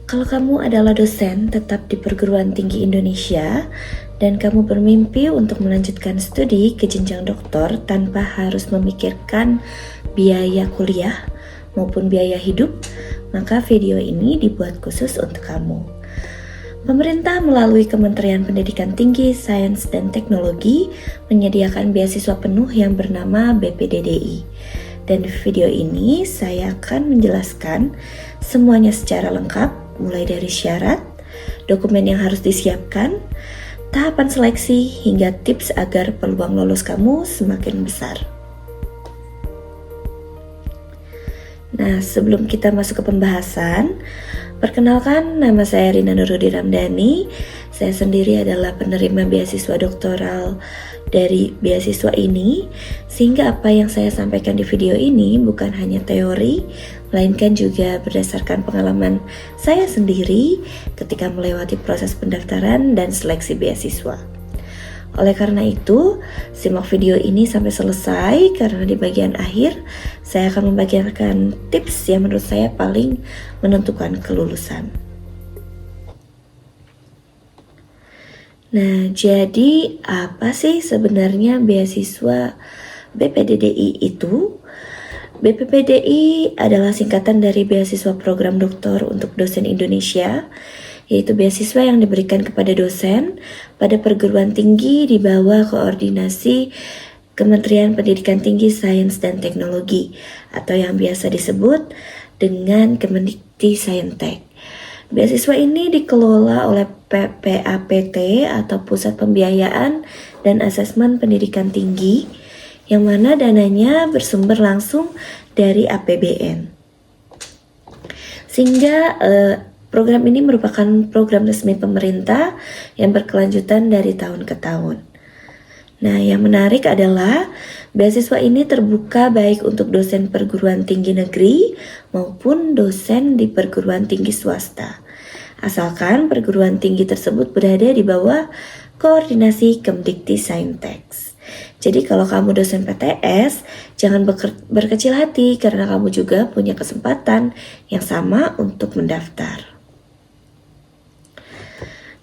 Kalau kamu adalah dosen tetap di perguruan tinggi Indonesia dan kamu bermimpi untuk melanjutkan studi ke jenjang doktor tanpa harus memikirkan biaya kuliah maupun biaya hidup, maka video ini dibuat khusus untuk kamu. Pemerintah melalui Kementerian Pendidikan Tinggi, Sains dan Teknologi menyediakan beasiswa penuh yang bernama BPDDI. Dan di video ini saya akan menjelaskan semuanya secara lengkap, mulai dari syarat, dokumen yang harus disiapkan, tahapan seleksi, hingga tips agar peluang lolos kamu semakin besar. Nah, sebelum kita masuk ke pembahasan, perkenalkan, nama saya Rina Nurudi Ramdhani. Saya sendiri adalah penerima beasiswa doktoral dari beasiswa ini, sehingga apa yang saya sampaikan di video ini bukan hanya teori, melainkan juga berdasarkan pengalaman saya sendiri ketika melewati proses pendaftaran dan seleksi beasiswa. Oleh karena itu, simak video ini sampai selesai karena di bagian akhir saya akan membagikan tips yang menurut saya paling menentukan kelulusan. Nah, jadi apa sih sebenarnya beasiswa BPDDI itu? BPPDI adalah singkatan dari Beasiswa Program Doktor untuk Dosen Indonesia, yaitu beasiswa yang diberikan kepada dosen pada perguruan tinggi di bawah koordinasi Kementerian Pendidikan Tinggi, Sains dan Teknologi atau yang biasa disebut dengan Kemendikti-Saintek. Beasiswa ini dikelola oleh PPAPT atau Pusat Pembiayaan dan Asesmen Pendidikan Tinggi, yang mana dananya bersumber langsung dari APBN. Sehingga program ini merupakan program resmi pemerintah yang berkelanjutan dari tahun ke tahun. Nah, yang menarik adalah beasiswa ini terbuka baik untuk dosen perguruan tinggi negeri maupun dosen di perguruan tinggi swasta, asalkan perguruan tinggi tersebut berada di bawah koordinasi Kemdikti-Saintek. Jadi kalau kamu dosen PTS, jangan berkecil hati karena kamu juga punya kesempatan yang sama untuk mendaftar.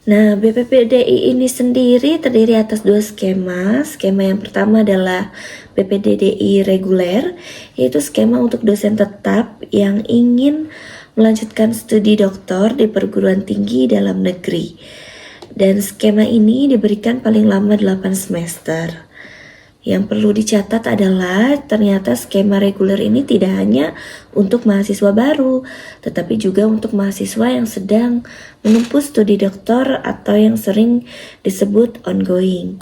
Nah, BPPDI ini sendiri terdiri atas dua skema. Skema yang pertama adalah BPDDI reguler, yaitu skema untuk dosen tetap yang ingin melanjutkan studi doktor di perguruan tinggi dalam negeri. Dan skema ini diberikan paling lama 8 semester. Yang perlu dicatat adalah ternyata skema reguler ini tidak hanya untuk mahasiswa baru, tetapi juga untuk mahasiswa yang sedang menempuh studi doktor atau yang sering disebut ongoing.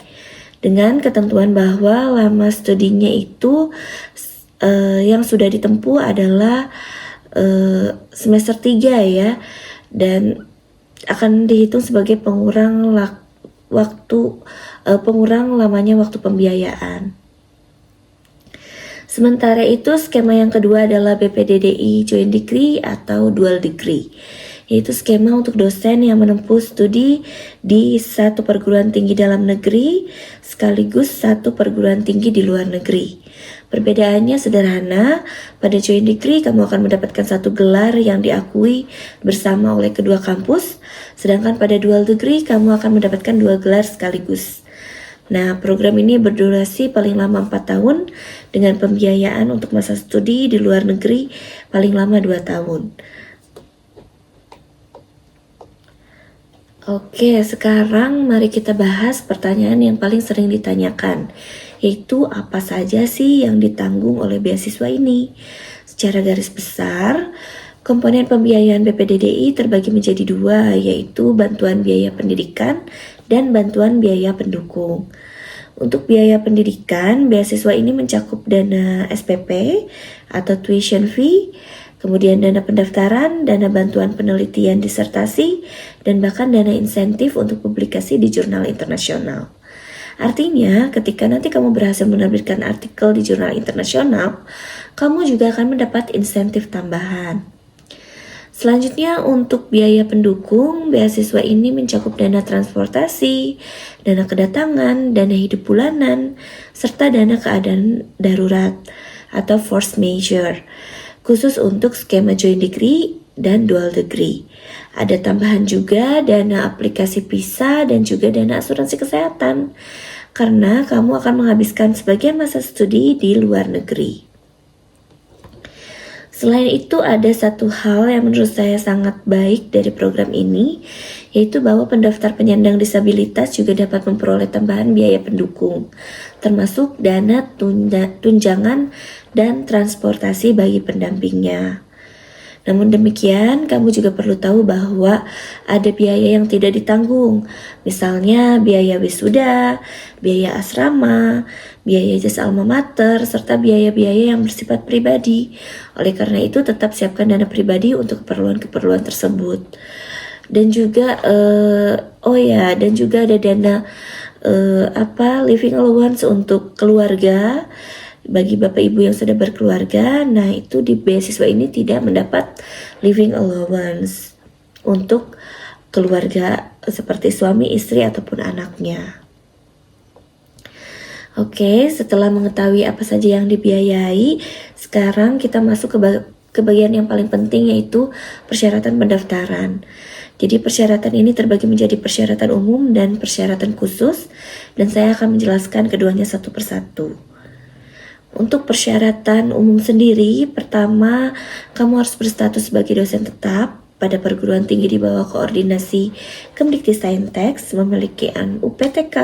Dengan ketentuan bahwa lama studinya itu yang sudah ditempuh adalah semester 3 ya, dan akan dihitung sebagai pengurang lamanya waktu pembiayaan. Sementara itu skema yang kedua adalah BPDDI Joint Degree atau Dual Degree, yaitu skema untuk dosen yang menempuh studi di satu perguruan tinggi dalam negeri sekaligus satu perguruan tinggi di luar negeri. Perbedaannya sederhana, pada Joint Degree kamu akan mendapatkan satu gelar yang diakui bersama oleh kedua kampus, sedangkan pada Dual Degree kamu akan mendapatkan 2 gelar sekaligus. Nah, program ini berdurasi paling lama 4 tahun dengan pembiayaan untuk masa studi di luar negeri paling lama 2 tahun. Oke, sekarang mari kita bahas pertanyaan yang paling sering ditanyakan, yaitu apa saja sih yang ditanggung oleh beasiswa ini? Secara garis besar, komponen pembiayaan BPDDI terbagi menjadi 2, yaitu bantuan biaya pendidikan dan bantuan biaya pendukung. Untuk biaya pendidikan, beasiswa ini mencakup dana SPP atau tuition fee, kemudian dana pendaftaran, dana bantuan penelitian disertasi, dan bahkan dana insentif untuk publikasi di jurnal internasional. Artinya, ketika nanti kamu berhasil menerbitkan artikel di jurnal internasional, kamu juga akan mendapat insentif tambahan. Selanjutnya, untuk biaya pendukung, beasiswa ini mencakup dana transportasi, dana kedatangan, dana hidup bulanan, serta dana keadaan darurat atau force majeure. Khusus untuk skema joint degree dan dual degree. Ada tambahan juga dana aplikasi visa dan juga dana asuransi kesehatan, karena kamu akan menghabiskan sebagian masa studi di luar negeri. Selain itu, ada satu hal yang menurut saya sangat baik dari program ini, yaitu bahwa pendaftar penyandang disabilitas juga dapat memperoleh tambahan biaya pendukung, termasuk dana tunjangan dan transportasi bagi pendampingnya. Namun demikian, kamu juga perlu tahu bahwa ada biaya yang tidak ditanggung, misalnya biaya wisuda, biaya asrama, biaya jasa alma mater, serta biaya-biaya yang bersifat pribadi. Oleh karena itu, tetap siapkan dana pribadi untuk keperluan-keperluan tersebut. Dan juga, dan juga ada dana living allowance untuk keluarga. Bagi bapak ibu yang sudah berkeluarga, nah itu di beasiswa ini tidak mendapat living allowance untuk keluarga seperti suami, istri, ataupun anaknya. Oke, setelah mengetahui apa saja yang dibiayai, sekarang kita masuk ke bagian yang paling penting, yaitu persyaratan pendaftaran. Jadi persyaratan ini terbagi menjadi persyaratan umum dan persyaratan khusus, dan saya akan menjelaskan keduanya satu persatu. Untuk persyaratan umum sendiri, pertama, kamu harus berstatus sebagai dosen tetap pada perguruan tinggi di bawah koordinasi Kemdikti-Saintek, memiliki UPTK,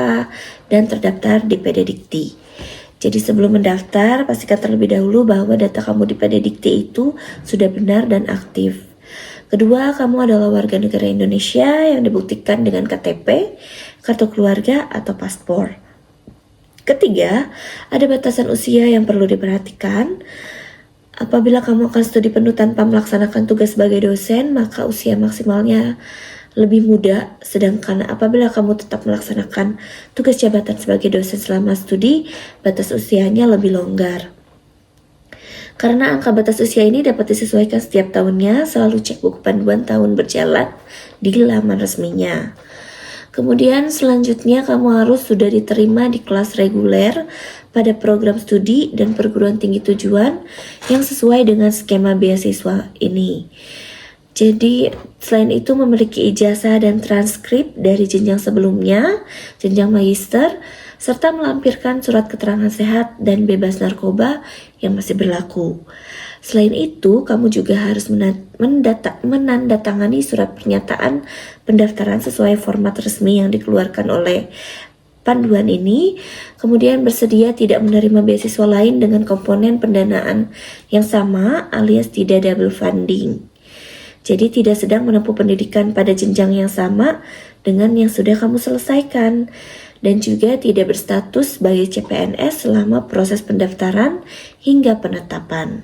dan terdaftar di PD Dikti. Jadi sebelum mendaftar, pastikan terlebih dahulu bahwa data kamu di PD Dikti itu sudah benar dan aktif. Kedua, kamu adalah warga negara Indonesia yang dibuktikan dengan KTP, kartu keluarga, atau paspor. Ketiga, ada batasan usia yang perlu diperhatikan. Apabila kamu akan studi penuh tanpa melaksanakan tugas sebagai dosen, maka usia maksimalnya lebih muda. Sedangkan apabila kamu tetap melaksanakan tugas jabatan sebagai dosen selama studi, batas usianya lebih longgar. Karena angka batas usia ini dapat disesuaikan setiap tahunnya, selalu cek buku panduan tahun berjalan di laman resminya. Kemudian selanjutnya kamu harus sudah diterima di kelas reguler pada program studi dan perguruan tinggi tujuan yang sesuai dengan skema beasiswa ini. Jadi selain itu memiliki ijazah dan transkrip dari jenjang sebelumnya, jenjang magister, serta melampirkan surat keterangan sehat dan bebas narkoba yang masih berlaku. Selain itu, kamu juga harus menandatangani surat pernyataan pendaftaran sesuai format resmi yang dikeluarkan oleh panduan ini, kemudian bersedia tidak menerima beasiswa lain dengan komponen pendanaan yang sama alias tidak double funding. Jadi tidak sedang menempuh pendidikan pada jenjang yang sama dengan yang sudah kamu selesaikan, dan juga tidak berstatus sebagai CPNS selama proses pendaftaran hingga penetapan.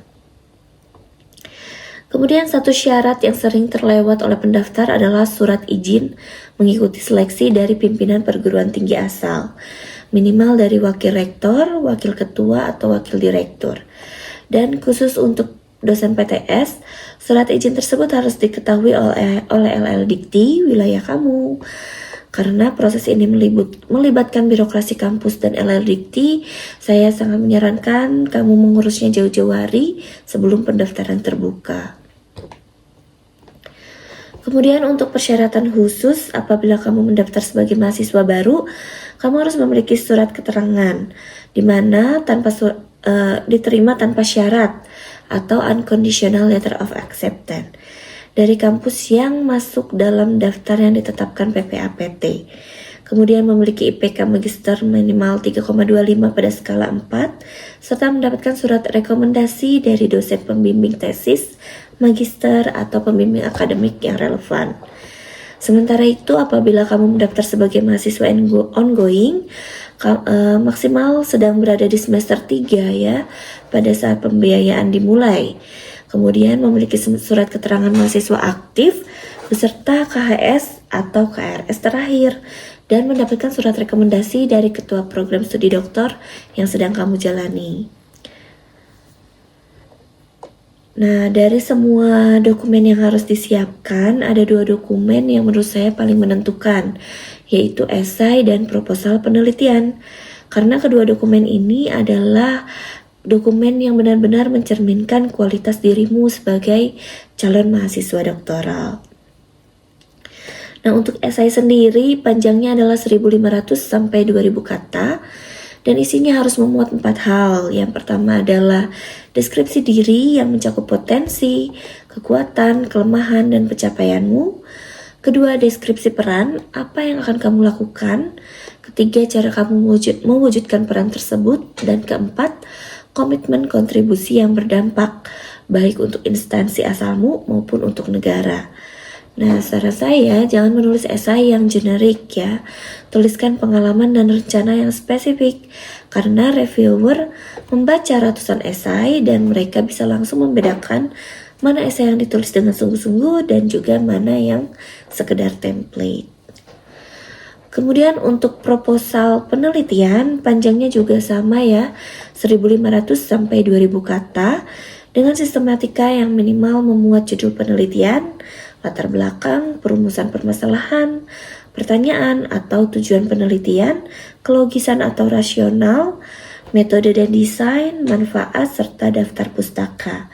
Kemudian satu syarat yang sering terlewat oleh pendaftar adalah surat izin mengikuti seleksi dari pimpinan perguruan tinggi asal, minimal dari wakil rektor, wakil ketua, atau wakil direktur. Dan khusus untuk dosen PTS, surat izin tersebut harus diketahui oleh LL Dikti wilayah kamu. Karena proses ini melibatkan birokrasi kampus dan LL Dikti, saya sangat menyarankan kamu mengurusnya jauh-jauh hari sebelum pendaftaran terbuka. Kemudian untuk persyaratan khusus, apabila kamu mendaftar sebagai mahasiswa baru, kamu harus memiliki surat keterangan di mana diterima tanpa syarat atau unconditional letter of acceptance dari kampus yang masuk dalam daftar yang ditetapkan PPAPT. Kemudian memiliki IPK Magister minimal 3,25 pada skala 4, serta mendapatkan surat rekomendasi dari dosen pembimbing tesis, magister, atau pembimbing akademik yang relevan. Sementara itu, apabila kamu mendaftar sebagai mahasiswa ongoing, maksimal sedang berada di semester 3 ya, pada saat pembiayaan dimulai. Kemudian memiliki surat keterangan mahasiswa aktif, beserta KHS atau KRS terakhir, dan mendapatkan surat rekomendasi dari ketua program studi doktor yang sedang kamu jalani. Nah, dari semua dokumen yang harus disiapkan, ada 2 dokumen yang menurut saya paling menentukan, yaitu esai dan proposal penelitian. Karena kedua dokumen ini adalah dokumen yang benar-benar mencerminkan kualitas dirimu sebagai calon mahasiswa doktoral. Nah, untuk esai sendiri panjangnya adalah 1.500 sampai 2.000 kata dan isinya harus memuat 4 hal. Yang pertama adalah deskripsi diri yang mencakup potensi, kekuatan, kelemahan, dan pencapaianmu. Kedua, deskripsi peran, apa yang akan kamu lakukan. Ketiga, cara kamu mewujudkan peran tersebut. Dan keempat, komitmen kontribusi yang berdampak, baik untuk instansi asalmu maupun untuk negara. Nah, saran saya jangan menulis esai yang generik ya. Tuliskan pengalaman dan rencana yang spesifik karena reviewer membaca ratusan esai dan mereka bisa langsung membedakan mana esai yang ditulis dengan sungguh-sungguh dan juga mana yang sekedar template. Kemudian untuk proposal penelitian panjangnya juga sama ya, 1.500 sampai 2.000 kata dengan sistematika yang minimal memuat judul penelitian, latar belakang, perumusan permasalahan, pertanyaan atau tujuan penelitian, kelogisan atau rasional, metode dan desain, manfaat, serta daftar pustaka.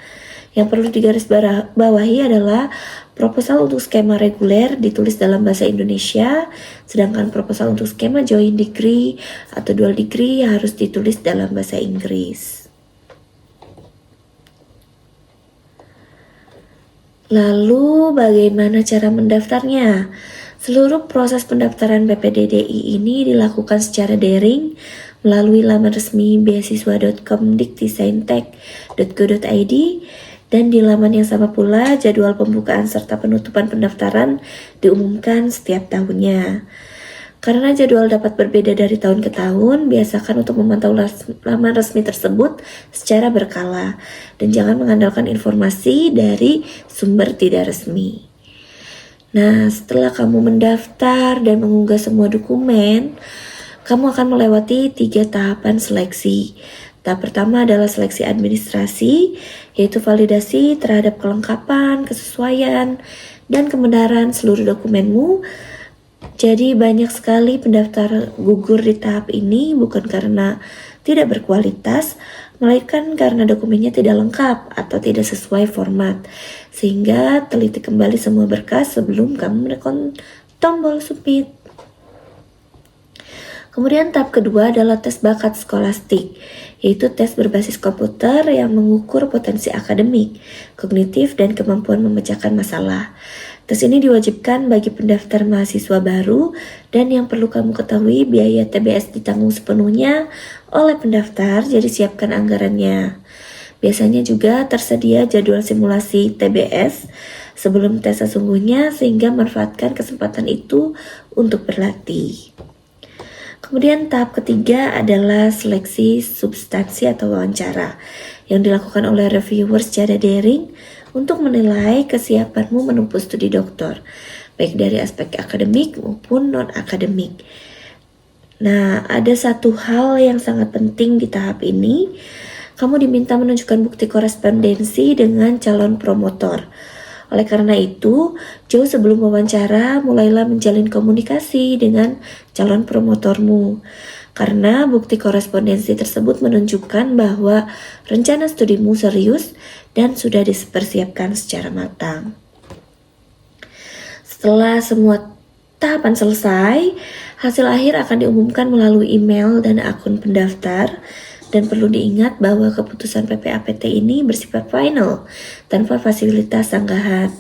Yang perlu digarisbawahi adalah proposal untuk skema reguler ditulis dalam bahasa Indonesia, sedangkan proposal untuk skema joint degree atau dual degree harus ditulis dalam bahasa Inggris. Lalu bagaimana cara mendaftarnya? Seluruh proses pendaftaran PPDDI ini dilakukan secara daring melalui laman resmi beasiswa.kemdikdesaintek.go.id dan di laman yang sama pula jadwal pembukaan serta penutupan pendaftaran diumumkan setiap tahunnya. Karena jadwal dapat berbeda dari tahun ke tahun, biasakan untuk memantau laman resmi tersebut secara berkala dan jangan mengandalkan informasi dari sumber tidak resmi. Nah, setelah kamu mendaftar dan mengunggah semua dokumen, kamu akan melewati 3 tahapan seleksi. Tahap pertama adalah seleksi administrasi, yaitu validasi terhadap kelengkapan, kesesuaian, dan kebenaran seluruh dokumenmu. Jadi banyak sekali pendaftar gugur di tahap ini bukan karena tidak berkualitas, melainkan karena dokumennya tidak lengkap atau tidak sesuai format. Sehingga teliti kembali semua berkas sebelum kamu menekan tombol submit. Kemudian tahap kedua adalah tes bakat skolastik, yaitu tes berbasis komputer yang mengukur potensi akademik, kognitif, dan kemampuan memecahkan masalah. Tes ini diwajibkan bagi pendaftar mahasiswa baru dan yang perlu kamu ketahui biaya TBS ditanggung sepenuhnya oleh pendaftar, jadi siapkan anggarannya. Biasanya juga tersedia jadwal simulasi TBS sebelum tes sesungguhnya sehingga manfaatkan kesempatan itu untuk berlatih. Kemudian tahap ketiga adalah seleksi substansi atau wawancara yang dilakukan oleh reviewer secara daring untuk menilai kesiapanmu menempuh studi doktor, baik dari aspek akademik maupun non-akademik. Nah, ada satu hal yang sangat penting di tahap ini. Kamu diminta menunjukkan bukti korespondensi dengan calon promotor. Oleh karena itu, jauh sebelum wawancara, mulailah menjalin komunikasi dengan calon promotormu. Karena bukti korespondensi tersebut menunjukkan bahwa rencana studimu serius dan sudah dipersiapkan secara matang. Setelah semua tahapan selesai, hasil akhir akan diumumkan melalui email dan akun pendaftar. Dan perlu diingat bahwa keputusan PPAPT ini bersifat final, tanpa fasilitas sanggahan.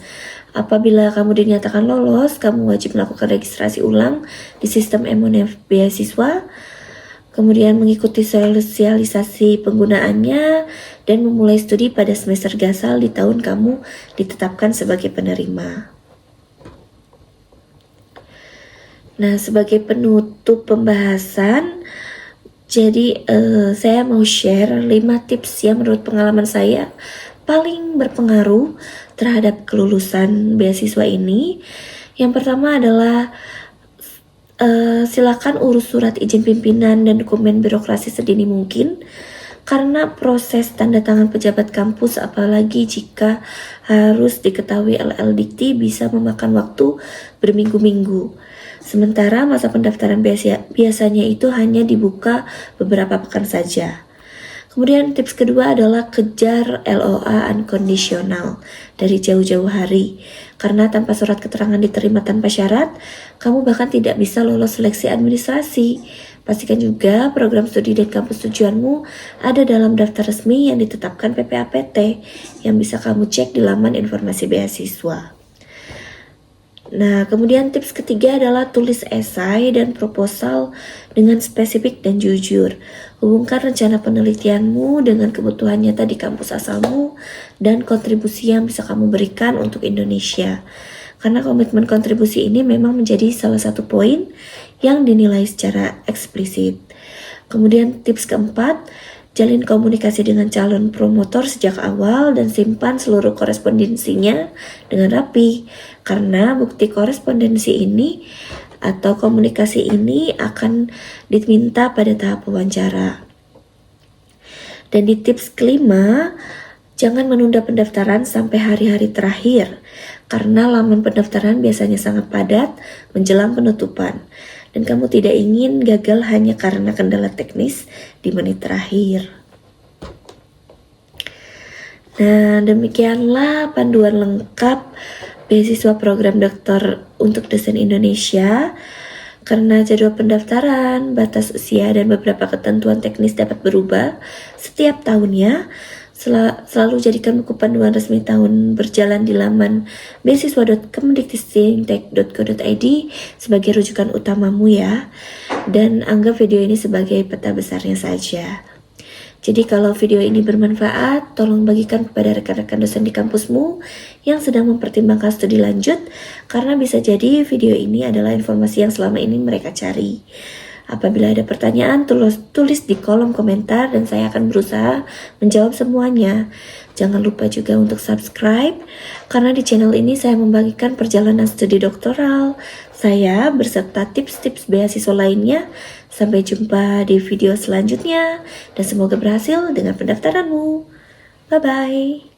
Apabila kamu dinyatakan lolos, kamu wajib melakukan registrasi ulang di sistem MONEF beasiswa, kemudian mengikuti sosialisasi penggunaannya, dan memulai studi pada semester gasal di tahun kamu ditetapkan sebagai penerima. Nah, sebagai penutup pembahasan, jadi saya mau share 5 tips yang menurut pengalaman saya paling berpengaruh terhadap kelulusan beasiswa ini. Yang pertama adalah silakan urus surat izin pimpinan dan dokumen birokrasi sedini mungkin. Karena proses tanda tangan pejabat kampus apalagi jika harus diketahui LL Dikti bisa memakan waktu berminggu-minggu. Sementara masa pendaftaran biasanya itu hanya dibuka beberapa pekan saja. Kemudian tips kedua adalah kejar LOA unconditional dari jauh-jauh hari. Karena tanpa surat keterangan diterima tanpa syarat, kamu bahkan tidak bisa lolos seleksi administrasi. Pastikan juga program studi dan kampus tujuanmu ada dalam daftar resmi yang ditetapkan PPAPT yang bisa kamu cek di laman informasi beasiswa. Nah, kemudian tips ketiga adalah tulis esai dan proposal dengan spesifik dan jujur. Hubungkan rencana penelitianmu dengan kebutuhan nyata di kampus asalmu dan kontribusi yang bisa kamu berikan untuk Indonesia. Karena komitmen kontribusi ini memang menjadi salah satu poin yang dinilai secara eksplisit. Kemudian tips keempat, jalin komunikasi dengan calon promotor sejak awal dan simpan seluruh korespondensinya dengan rapi. Karena bukti korespondensi ini atau komunikasi ini akan diminta pada tahap wawancara. Dan di tips kelima, jangan menunda pendaftaran sampai hari-hari terakhir. Karena laman pendaftaran biasanya sangat padat menjelang penutupan. Dan kamu tidak ingin gagal hanya karena kendala teknis di menit terakhir. Nah, demikianlah panduan lengkap beasiswa program dokter untuk dosen Indonesia. Karena jadwal pendaftaran, batas usia, dan beberapa ketentuan teknis dapat berubah setiap tahunnya, selalu jadikan buku panduan resmi tahun berjalan di laman beasiswa.kemdiktistintek.go.id sebagai rujukan utamamu ya. Dan anggap video ini sebagai peta besarnya saja. Jadi kalau video ini bermanfaat, tolong bagikan kepada rekan-rekan dosen di kampusmu yang sedang mempertimbangkan studi lanjut, karena bisa jadi video ini adalah informasi yang selama ini mereka cari. Apabila ada pertanyaan, tulis di kolom komentar dan saya akan berusaha menjawab semuanya. Jangan lupa juga untuk subscribe, karena di channel ini saya membagikan perjalanan studi doktoral saya berserta tips-tips beasiswa lainnya. Sampai jumpa di video selanjutnya dan semoga berhasil dengan pendaftaranmu. Bye-bye.